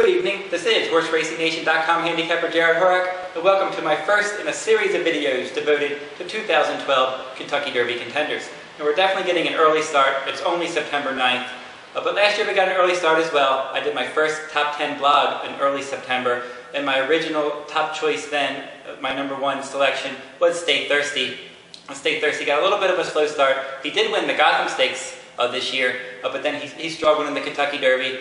Good evening, this is HorseRacingNation.com handicapper Jared Horak, and welcome to my first in a series of videos devoted to 2012 Kentucky Derby Contenders. And we're definitely getting an early start. It's only September 9th, but last year we got an early start as well. I did my first top 10 blog in early September, and my original top choice then, my number one selection, was Stay Thirsty. Stay Thirsty got a little bit of a slow start. He did win the Gotham Stakes this year, but then he struggled in the Kentucky Derby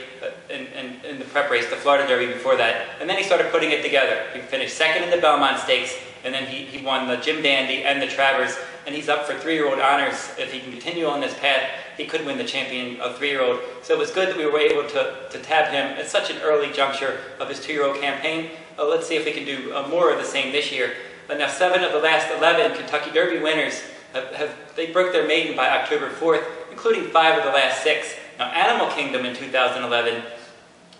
and in the prep race, the Florida Derby before that, and then he started putting it together. He finished second in the Belmont Stakes, and then he won the Jim Dandy and the Travers, and he's up for 3-year-old honors. If he can continue on this path, he could win the champion of 3-year-old. So it was good that we were able to tab him at such an early juncture of his 2-year-old campaign. Let's see if we can do more of the same this year. Now 7 of the last 11 Kentucky Derby winners they broke their maiden by October 4th, including 5 of the last 6. Now, Animal Kingdom in 2011,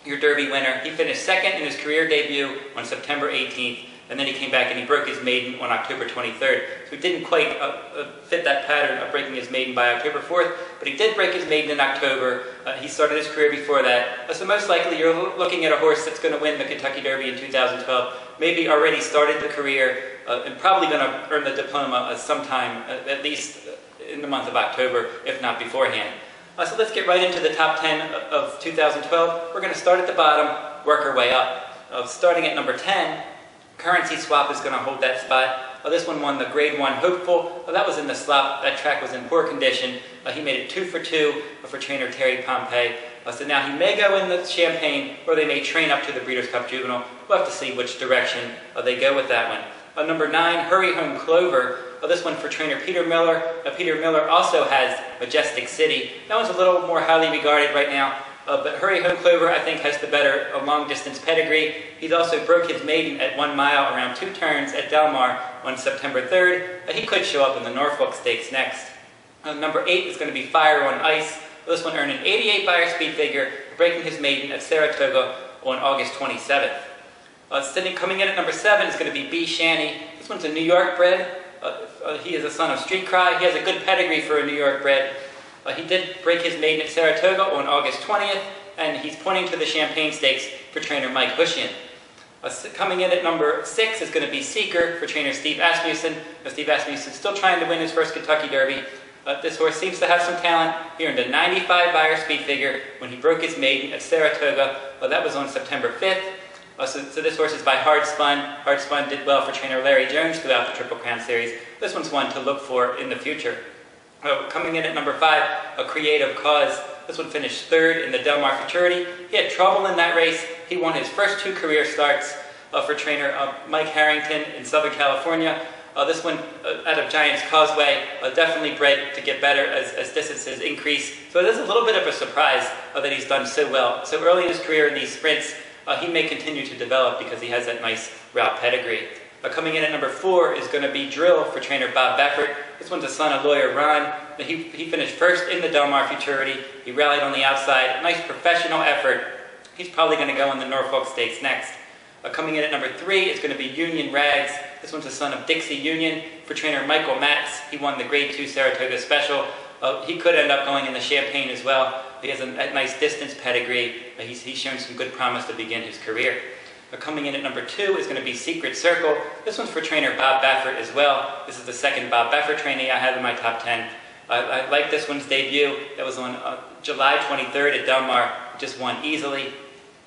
your Derby winner, he finished second in his career debut on September 18th, and then he came back and he broke his maiden on October 23rd. So he didn't quite fit that pattern of breaking his maiden by October 4th, but he did break his maiden in October. He started his career before that. So most likely you're looking at a horse that's going to win the Kentucky Derby in 2012, maybe already started the career, and probably going to earn the diploma sometime, at least in the month of October, if not beforehand. So let's get right into the top 10 of 2012. We're going to start at the bottom, work our way up. Starting at number 10, Currency Swap is going to hold that spot. This one won the Grade 1 Hopeful. That was in the slop. That track was in poor condition. He made it 2 for 2 for trainer Terry Pompey. So now he may go in the Champagne, or they may train up to the Breeders' Cup Juvenile. We'll have to see which direction they go with that one. Number 9, Hurry Home Clover. This one for trainer Peter Miller. Peter Miller also has Majestic City. That one's a little more highly regarded right now, but Hurry Home Clover, I think, has the better long-distance pedigree. He's also broke his maiden at 1 mile around 2 turns at Del Mar on September 3rd. He could show up in the Norfolk Stakes next. Number 8 is going to be Fire on Ice. This one earned an 88 Beyer speed figure, breaking his maiden at Saratoga on August 27th. Coming in at number 7 is going to be B. Shanny. This one's a New York bred. He is a son of Street Cry. He has a good pedigree for a New York bred. He did break his maiden at Saratoga on August 20th, and he's pointing to the Champagne Stakes for trainer Mike Hushian. Coming in at number 6 is going to be Seeker for trainer Steve Asmussen. Steve Asmussen is still trying to win his first Kentucky Derby. This horse seems to have some talent. He earned a 95 Beyer speed figure when he broke his maiden at Saratoga. That was on September 5th. So this horse is by Hard Spun. Hard Spun did well for trainer Larry Jones throughout the Triple Crown Series. This one's one to look for in the future. Coming in at number 5, A Creative Cause. This one finished 3rd in the Del Mar Futurity. He had trouble in that race. He won his first 2 career starts for trainer Mike Harrington in Southern California. This one out of Giants Causeway, definitely bred to get better as distances increase. So it is a little bit of a surprise that he's done so well. So early in his career in these sprints, he may continue to develop because he has that nice route pedigree. Coming in at number 4 is going to be Drill for trainer Bob Baffert. This one's a son of lawyer Ron. He finished first in the Del Mar Futurity. He rallied on the outside. A nice professional effort. He's probably going to go in the Norfolk Stakes next. Coming in at number 3 is going to be Union Rags. This one's a son of Dixie Union for trainer Michael Matz. He won the Grade 2 Saratoga Special. He could end up going in the Champagne as well. He has a nice distance pedigree. He's shown some good promise to begin his career. Coming in at number 2 is going to be Secret Circle. This one's for trainer Bob Baffert as well. This is the second Bob Baffert trainee I have in my top 10. I like this one's debut. That was on July 23rd at Del Mar. Just won easily.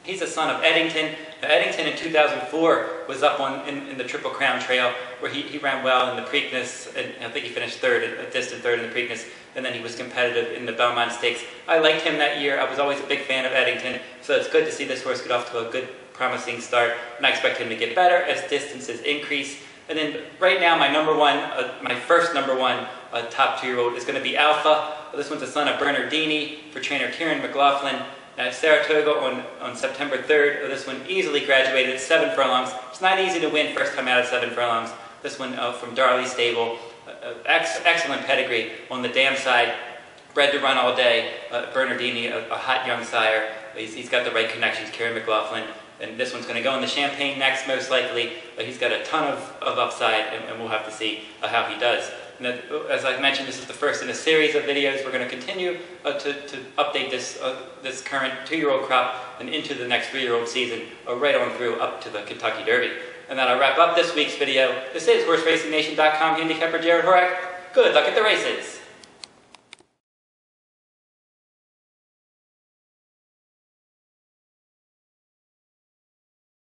He's a son of Eddington. Eddington in 2004 was up in the Triple Crown Trail where he ran well in the Preakness, and I think he finished 3rd, a distant 3rd in the Preakness, and then he was competitive in the Belmont Stakes. I liked him that year. I was always a big fan of Eddington, so it's good to see this horse get off to a good, promising start, and I expect him to get better as distances increase. And then right now, my first number 1 top 2-year-old is going to be Alpha. This one's a son of Bernardini for trainer Kieran McLaughlin. At Saratoga on September 3rd, this one easily graduated at 7 furlongs. It's not easy to win first time out at 7 furlongs. This one from Darley Stable. Excellent pedigree on the dam side. Bred to run all day. Bernardini, a hot young sire. He's got the right connections, Kieran McLaughlin. And this one's going to go in the Champagne next, most likely. He's got a ton of upside, and we'll have to see how he does. And that, as I mentioned, this is the first in a series of videos. We're going to continue to update this current 2-year-old crop and into the next 3-year-old season, right on through up to the Kentucky Derby. And that'll wrap up this week's video. This is HorseRacingNation.com handicapper Jared Horak. Good luck at the races.